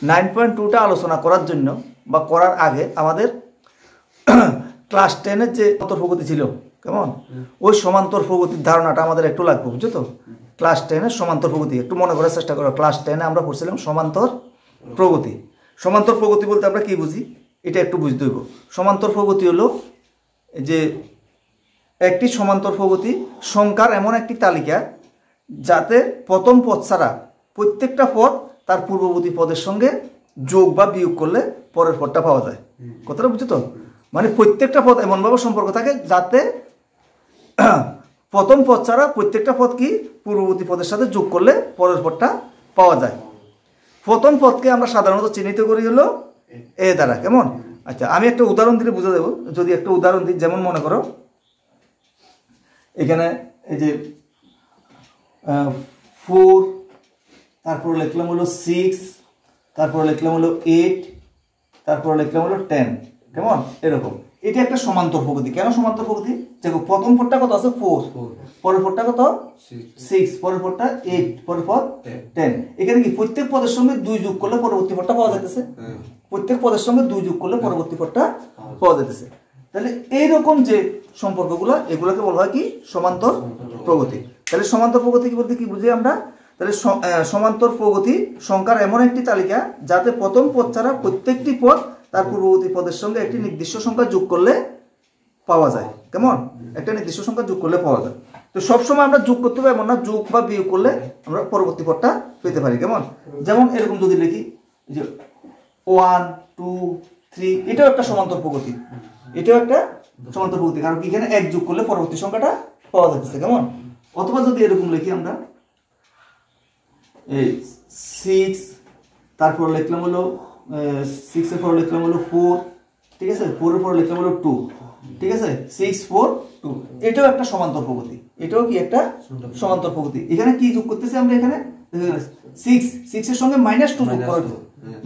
9.2টা আলোচনা করার জন্য বা করার আগে আমাদের ক্লাস 10-এর যে সমান্তর ছিল কেমন, ওই সমান্তর প্রগতির ধারণাটা আমাদের একটু লাগবে, বুঝছো তো? ক্লাস 10-এর সমান্তর প্রগতি একটু মনে করার চেষ্টা করো। ক্লাস 10-এ আমরা পড়ছিলাম সমান্তর প্রগতি। সমান্তর প্রগতি বলতে আমরা কি বুঝি এটা একটু বুঝতে হইব। সমান্তর প্রগতি হলো যে একটি সমান্তর প্রগতি সংখ্যার এমন একটি তালিকা যাতে প্রথম পদ ছাড়া প্রত্যেকটা পদ তার পূর্ববর্তী পদের সঙ্গে যোগ বা বিয়োগ করলে পরের পদটা পাওয়া যায়। কথাটা বুঝছো তো? মানে প্রত্যেকটা পদ এমনভাবে সম্পর্ক থাকে যাতে প্রথম পদ ছাড়া প্রত্যেকটা পদ কি পূর্ববর্তী পদের সাথে যোগ করলে পরের পদটা পাওয়া যায়। প্রথম পদকে আমরা সাধারণত চিহ্নিত করি হলো এ দ্বারা, কেমন? আচ্ছা, আমি একটা উদাহরণ দিলে বুঝে দেবো। যদি একটা উদাহরণ দিই, যেমন মনে করো এখানে এই যে 4, তারপর লিখলাম হলো 6, তারপর লিখলাম হলো 8, তারপর লিখলাম হলো 10, কেমন? এরকম। এটা একটা সমান্তর প্রগতি। কেন সমান্তর প্রগতি? দেখো প্রথম পদটা কত আছে 4, পরের পদটা কত 6, পরের পদটা 8, পরের পদ 10। এখানে কি প্রত্যেক পদের সঙ্গে 2 যোগ করলে পরবর্তী পদটা পাওয়া যাইতেছে। প্রত্যেক পদের সঙ্গে 2 যোগ করলে পরবর্তী পদটা পাওয়া যাইতেছে। তাহলে এইরকম যে সম্পর্কগুলো, এগুলোকে বলা হয় কি সমান্তর প্রগতি। তাহলে সমান্তর প্রগতি কি বলতে কি বুঝি আমরা? তাহলে সমান্তর প্রগতি সংখ্যার এমন একটি তালিকা যাতে প্রথম পদ ছাড়া প্রত্যেকটি পদ তার পূর্ববর্তী পদের সঙ্গে একটি নির্দিষ্ট সংখ্যা যোগ করলে পাওয়া যায়, কেমন? একটা নির্দিষ্ট সংখ্যা যোগ করলে পাওয়া যায়। তো সবসময় আমরা যোগ করতে পারবো না, যোগ বা বিয়োগ করলে আমরা পরবর্তী পদটা পেতে পারি, কেমন? যেমন এরকম যদি লিখি যে 1, 2, 3, এটাও একটা সমান্তর প্রগতি। এটাও একটা সমান্তর প্রগতি, কারণ এখানে 1 যোগ করলে পরবর্তী সংখ্যাটা পাওয়া যাচ্ছে, কেমন? অথবা যদি এরকম লিখি আমরা 6, তারপর লিখলাম হলো 6 এর পর লিখলাম হলো 4, ঠিক আছে? 4 এর পর লিখলাম হলো 2, ঠিক আছে? 6, 4, 2, এটাও একটা সমান্তর প্রগতি। এটাও কি একটা সমান্তর প্রগতি। এখানে কি যোগ করতেছি আমরা? এখানে 6 এর সঙ্গে -2 যোগ করে দিচ্ছি,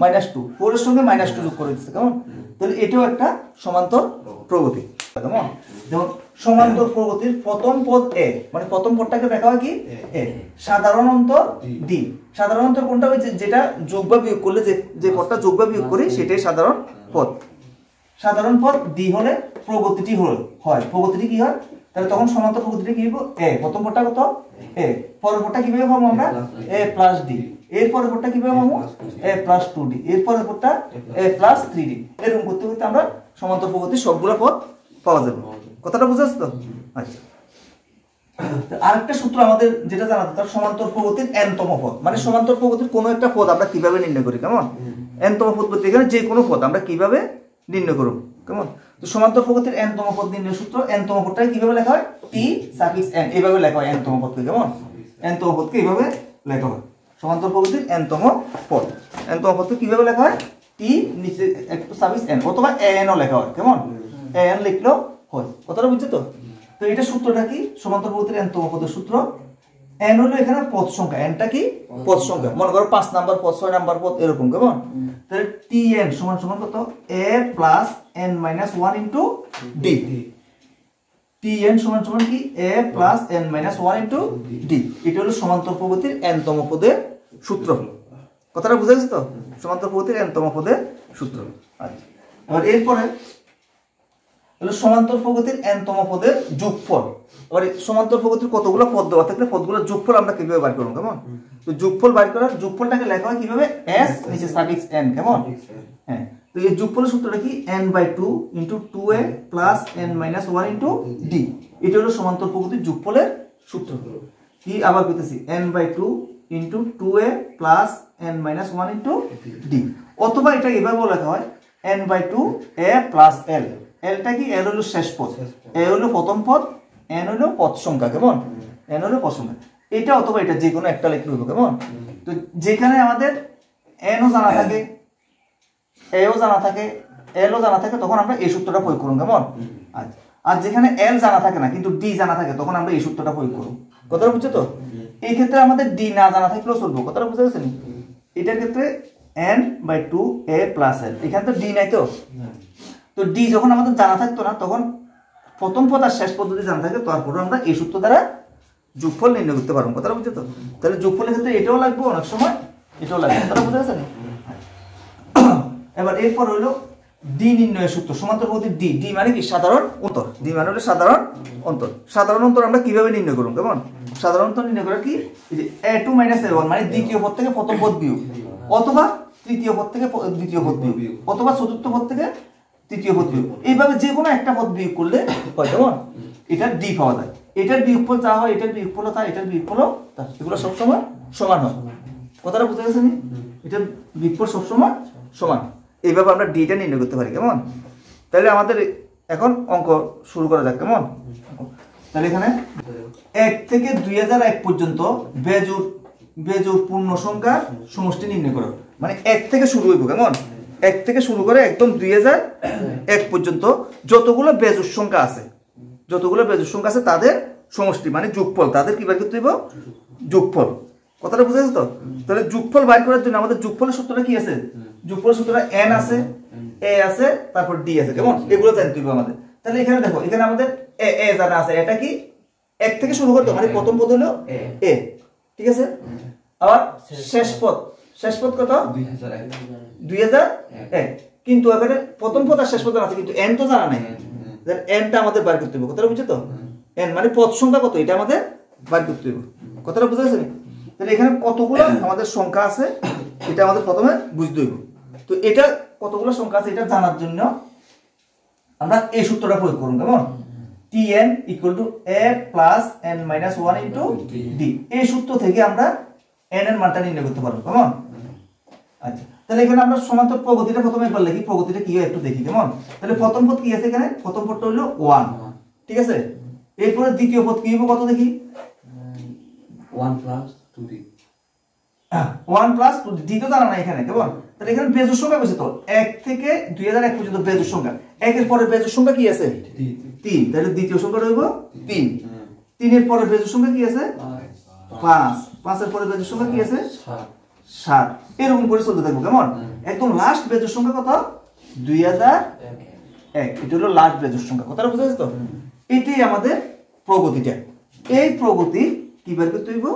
-2, 4 এর সঙ্গে -2 যোগ করে দিচ্ছি, কেমন? তাহলে এটাও একটা সমান্তর প্রগতি, কেমন? যেমন সমান্তর প্রগতির প্রথম পদ এ, মানে প্রথম পদটাকে দেখা হয় কি এ, সাধারণ অন্তর ডি। সাধারণ অন্তর কোনটা? হচ্ছে যেটা যোগ বা বিয়োগ করলে যে পদটা যোগ বা বিয়োগ করি সেটাই সাধারণ পদ। সাধারণ পদ ডি হলে প্রগতিটি হয়। প্রগতিটি কি হয়? তাহলে তখন সমান্তর প্রগতিটি কি হবে? এ। প্রথম পদটা কত? এ। পরের পদটা কিভাবে পাবো আমরা? এ প্লাস ডি। এর পরের পদটা কিভাবে পাবো? এ প্লাস 2ডি। এর পরের পদটা এ প্লাস 3ডি। এরকম করতে করতে আমরা সমান্তর প্রগতির সবগুলো পদ পাওয়া যাবে। কথাটা বুঝা যাচ্ছে তো? আচ্ছা, আরেকটা সূত্র আমাদের যেটা জানা দরকার, সমান্তর প্রগতির n-তম পদ। মানে সমান্তর প্রগতির কোনো একটা পদ আমরা কিভাবে নির্ণয় করি, কেমন? n-তম পদ বলতে এখানে যে কোনো পদ আমরা কিভাবে নির্ণয় করব, কেমন? তো সমান্তর প্রগতির n-তম পদ নির্ণয় সূত্র, n-তম পদটাকে কিভাবে লেখা হয়? t(n), এইভাবে লেখা হয় n-তম পদকে, কেমন? n-তম পদকে এইভাবে লেখা হয়। সমান্তর প্রগতির n-তম পদ, n-তম পদকে কিভাবে লেখা হয়? t নিচে একটু সাফিক্স n, অথবা an ও লেখা হয়, কেমন? an লিখলেও হয়। কথাটা বুঝছো তো? তো এটা সূত্রটা কি? সমান্তর প্রগতির n-তম পদের সূত্র। n হলো এখানে পদ সংখ্যা, nটা কি পদ সংখ্যা। মনে করো 5 নাম্বার পদ, 6 নাম্বার পদ, এরকম, কেমন? তাহলে tn সমান সমান কত? a plus n minus 1 into d। tn সমান সমান কি? a plus n minus 1 into d। এটা হলো সমান্তর প্রগতির n-তম পদের সূত্র। কথাটা বুঝা গেছে তো? সমান্তর প্রগতির n-তম পদের সূত্র। আচ্ছা, এবার এরপরে হলো সমান্তর প্রগতির n-তম পদের যোগফল। এবার সমান্তর প্রগতির কতগুলো পদ দেওয়া থাকলে পদগুলোর যোগফল আমরা কিভাবে বের করব, কেমন? তো যোগফল বের করার যোগফলটাকে লেখা হয় কিভাবে? s নিচে সাফিক্স n, কেমন? হ্যাঁ, তো এই যোগফলের সূত্রটা কি? n/2 into 2a plus n minus 1 into d। এটা হলো সমান্তর প্রগতির যোগফলের সূত্র। কি আবার কইতেছি? n/2 into 2a plus n minus 1 into d। অথবা এটা এভাবেও লেখা হয় n/2 a প্লাস l। এলটা কি? এল হলো শেষ পদ, এ হলো প্রথম পদ, এন হলো পদ সংখ্যা, কেমন? এন হলো পদ সংখ্যা। এটা অথবা এটা যে কোনো একটা লিখলে হবে, কেমন? তো যেখানে আমাদের এন ও জানা থাকে, এ ও জানা থাকে, এল ও জানা থাকে, তখন আমরা এই সূত্রটা প্রয়োগ করব, কেমন? আচ্ছা, আর যেখানে এল জানা থাকে না কিন্তু ডি জানা থাকে, তখন আমরা এই সূত্রটা প্রয়োগ করব। কথাটা বুঝছো তো? এই ক্ষেত্রে আমাদের ডি না জানা থাকলেও চলবে। কথাটা বুঝা গেছে? এটার ক্ষেত্রে n/2 a প্লাস l, এখানে তো ডি নাই। তো ডি যখন আমাদের জানা থাকতো না, তখন প্রথম পদ আর শেষ পদ যদি জানা থাকে, তারপরে আমরা এই সূত্র দ্বারা যোগফল নির্ণয় করতে পারবো। কথাটা বুঝছো তো? তাহলে যোগফলের ক্ষেত্রে এটাও লাগবে, অনেক সময় এটাও লাগবে। কথাটা বুঝা গেছে? এবার এরপর হলো ডি নির্ণয়ের সূত্র, সমান্তর পদ্ধতি ডি। ডি মানে কি? সাধারণ অন্তর। ডি মানে হলো সাধারণ অন্তর। সাধারণ অন্তর আমরা কিভাবে নির্ণয় করব? কেমন? সাধারণ অন্তর নির্ণয় করা কি? এই যে a2 - a1 মানে দ্বিতীয় পদ থেকে প্রথম পদ বিয়োগ, অথবা তৃতীয় পদ থেকে দ্বিতীয় পদ বিয়োগ, অথবা চতুর্থ পদ থেকে তৃতীয় পদ বিয়োগ। এইভাবে যে কোনো একটা পদ বিয়োগ করলে হয়, কেমন? এটার ডি পাওয়া যায়। এটার বিয়োগফল যা হয়, এটার বিয়োগফল তা, এটার বিয়োগফল তা, এগুলো সবসময় সমান হয়। কথাটা বুঝতে গেছেন? এটার বিয়োগফল সবসময় সমান। এইভাবে আমরা ডিটা নির্ণয় করতে পারি, কেমন? তাহলে আমাদের এখন অঙ্ক শুরু করা যাক, কেমন? তাহলে এখানে 1 থেকে 2001 পর্যন্ত বেজোড় পূর্ণ সংখ্যার সমষ্টি নির্ণয় করো। মানে 1 থেকে শুরু হইব, কেমন? 1 থেকে শুরু করে একদম 2001 পর্যন্ত যতগুলো বেজোড় সংখ্যা আছে, তাদের সমষ্টি মানে যোগফল, তাদের কি বের করতে হইব? যোগফল। কথাটা বুঝা গেছে তো? তাহলে যোগফল বাইর করার জন্য আমাদের যোগফলের সূত্রটা কি আছে? যোগফলের সূত্রটা n আছে, a আছে, তারপর d আছে, কেমন? এগুলো জানতে হবে আমাদের। তাহলে এখানে দেখো, এখানে আমাদের a জানা আছে। এটা কি? 1 থেকে শুরু করতে, মানে প্রথম পদ হলো a, ঠিক আছে? আবার শেষ পদ কত? 2001। কিন্তু এখানে প্রথম পদ আর শেষ পদ আছে, কিন্তু n তো জানা নাই। n টা আমাদের বাইর করতে হবে। কথাটা বুঝছো তো? n মানে পদ সংখ্যা কত, এটা আমাদের বাইর করতে হবে। কথাটা বুঝা গেছে? তাহলে এখানে কতগুলো আমাদের সংখ্যা আছে, এটা আমাদের প্রথমে বুঝতে হইব। তো এটা কতগুলো সংখ্যা আছে এটা জানার জন্য আমরা এই সূত্রটা প্রয়োগ করব, কেমন? tn = a + n - 1 * d। এই সূত্র থেকে আমরা n এর মানটা নির্ণয় করতে পারবো, কেমন? আচ্ছা, তাহলে এখানে আমরা সমান্তর প্রগতিটা প্রথমে একবার লিখি। প্রগতিটা কি হয় একটু দেখি, কেমন? তাহলে প্রথম পদ কি আছে এখানে? প্রথম পদটা হলো 1, ঠিক আছে? এরপরে দ্বিতীয় পদ কি হবে কত দেখি? 1 + 2d। 1 + 2d, d তো জানা নাই এখানে, কেমন? তাহলে এখানে বেজোড় সংখ্যা কত? তো 1 থেকে 2001 পর্যন্ত বেজোড় সংখ্যা। 1 এর পরে বেজোড় সংখ্যা কি আছে? 3। তাহলে দ্বিতীয় সংখ্যাটা হইব 3। 3 এর পরে বেজোড় সংখ্যা কি আছে? 5। 5 এর পরে বেজোড় সংখ্যা কি আছে? 7। এরকম করে চলতে থাকবো, কেমন? একদম লাস্ট বেজোড় সংখ্যা কত? 2001। এটা হলো লাস্ট বেজোড় সংখ্যা। কথাটা বুঝা গেছে তো? এটাই আমাদের প্রগতিটা। এই প্রগতি কি বের করতে হইব?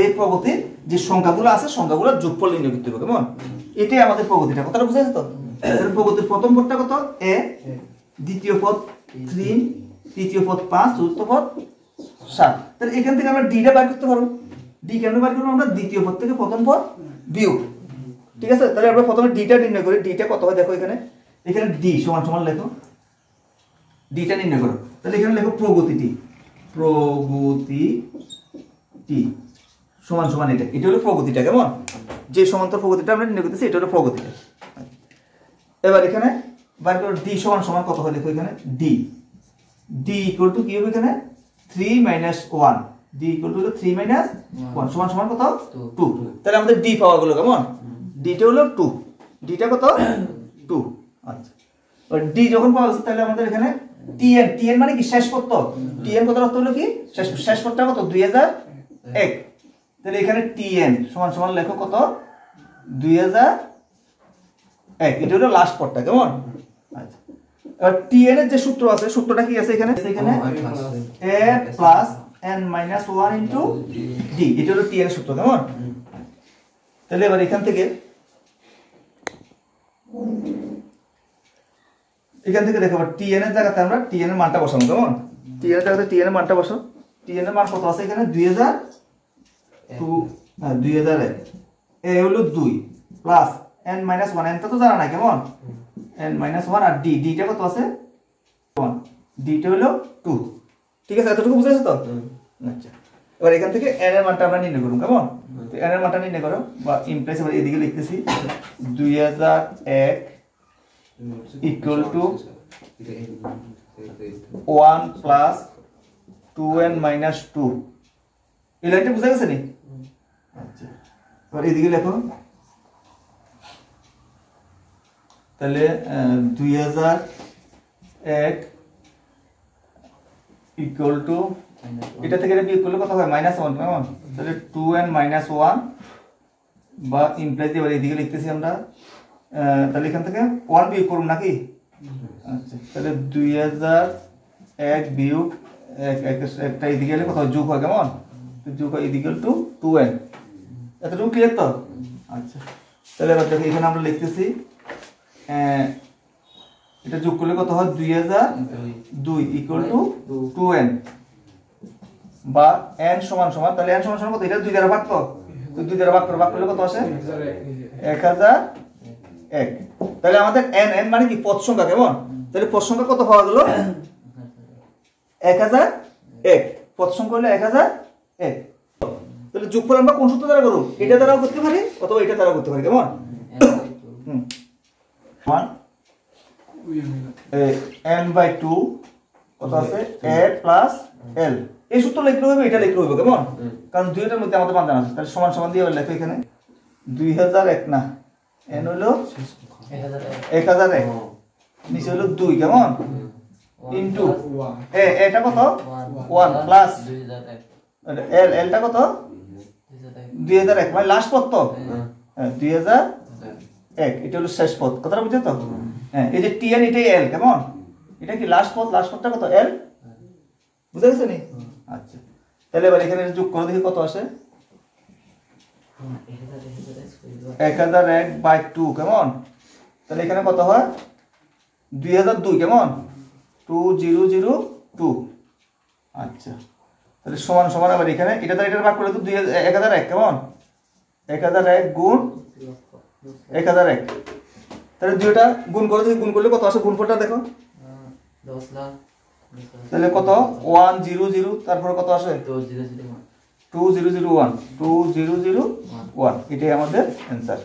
এই প্রগতির যে সংখ্যাগুলো আছে, সংখ্যাগুলোর যোগফল নির্ণয় করতে হবে, কেমন? এটাই আমাদের প্রগতিটা। কথাটা বুঝা গেছে তো? প্রগতির প্রথম পদটা কত? a, দ্বিতীয় পদ 3, তৃতীয় পদ 5, চতুর্থ পদ 7। তাহলে এখান থেকে আমরা ডি টা বের করতে পারবো। ডি কেন বের করব? আমরা দ্বিতীয় পদ থেকে প্রথম পদ বিয়োগ, ঠিক আছে? তাহলে আমরা প্রথমে ডি টা নির্ণয় করি। ডি টা কত হয় দেখো, এখানে ডি সমান লেখো, ডি টা নির্ণয় করো। তাহলে এখানে লেখো প্রগতিটি সমান এটা হলো প্রগতিটা, কেমন? যে সমান্তর প্রগতিটা আমরা নির্ণয় করতেছি, এটা হলো প্রগতিটা। এবার এখানে বার করো ডি সমান কত হয় দেখো, এখানে ডি = কি হবে? এখানে 3 - 1, d = 3 - 1 সমান কত? 2। তাহলে আমাদের ডি পাওয়া গেল, কেমন? ডিটা হলো 2। ডিটা কত? 2। আচ্ছা, আর ডি যখন পাওয়া গেছে, তাহলে আমাদের এখানে tn মানে কি? শেষ পদ। তো tn কত অর্থ হলো কি? শেষ পদটা কত? 2001। তাহলে এখানে tn সমান লেখো কত? 2001। এটা হলো লাস্ট পদটা, কেমন? আচ্ছা, এবার tn এর যে সূত্র আছে, সূত্রটা কি আছে এখানে? a + n - 1 * d। এটা হলো tn এর সূত্র, কেমন? তাহলে এবার এখান থেকে দেখো, tn এর জায়গাতে আমরা tn এর মানটা বসাবো, কেমন? tn এর জায়গাতে tn এর মানটা বসাও। tn এর মান কত আছে এখানে? 2001। a হলো 2 প্লাস n - 1, n টা তো জানা নাই, কেমন? n - 1 আর d টা কত আছে? 1। d টা হলো 2, ঠিক আছে? এতটুকু বুঝা গেছে তো? আচ্ছা, এবার এখান থেকে n এর মানটা আমরা নির্ণয় করব, কেমন? তো n এর মানটা নির্ণয় করো, বা ইমপ্লাইজ আমরা এদিকে লিখতেছি 2001 = 1 + 2n - 2। এই লাইনটা বুঝা গেছে নি? আচ্ছা, এবার এদিকে লেখো। তাহলে 2001 এটা থেকে এটা বিয়োগ করলে কত হয়? -1, কেমন? তাহলে 2n - 1 বা ইমপ্লাইজ দিয়ে এদিকে লিখতেছি আমরা। তাহলে এখান থেকে 1 বিয়োগ করুন নাকি? আচ্ছা, তাহলে 2001 বিয়োগ 1 একটা এদিকে গেলে কত যোগ হয়, কেমন? যোগ হয় = 2n। এতটুকু ক্লিয়ার তো? আচ্ছা, তাহলে এবার দেখো এখানে আমরা লিখতেছি এটা যোগ করলে কত হয় 2002 ইকুয়াল টু 2n বা n সমান সমান, তাহলে n সমান সমান কত, এটা 2 দ্বারা ভাগ, তো 2 দ্বারা ভাগ করলে কত আসে 1001। তাহলে আমাদের n n মানে কি পদ সংখ্যা, কেমন? তাহলে পদ সংখ্যা কত পাওয়া গেল 1001, পদ সংখ্যা হলো 1001। তাহলে যোগফল আমরা কোন সূত্র দ্বারা করব, এটা দ্বারাও করতে পারি অথবা এটা দ্বারাও করতে পারি, কেমন? n/2 কত আছে a প্লাস l, এই সূত্র লিখলে হবে, এটা লিখলে হবে, কেমন? কারণ দুইটার মধ্যে আমাদের মান জানা আছে। তাহলে সমান সমান দিয়ে লেখো এখানে 2001 না, n হলো 1001, নিচে হলো 2, কেমন? ইনটু এটা কত 1 প্লাস l, lটা কত 2001, মানে লাস্ট পদ তো 2001, এটা হলো শেষ পদ। কথাটা বুঝছো তো? হ্যাঁ, এই যে tn এটাই l, কেমন? এটা কি লাস্ট পদ, লাস্ট পদটা কত l, বুঝা গেছে নি? আচ্ছা, তাহলে এবার এখানে যোগ করে দেখি কত আসে 1001/2, কেমন? তাহলে এখানে কত হয় 2002, কেমন? 2002। আচ্ছা, তাহলে সমান সমান আবার এখানে এটা দ্বারা এটা ভাগ করলে তো 1001, কেমন? 1001 গুণ 1001, তাহলে দুইটা গুণ করে দিই, গুণ করলে কত আসে গুণফলটা দেখো 10 লাখ। তাহলে কত 100, তারপরে কত আসে 2001, এটাই আমাদের অ্যান্সার।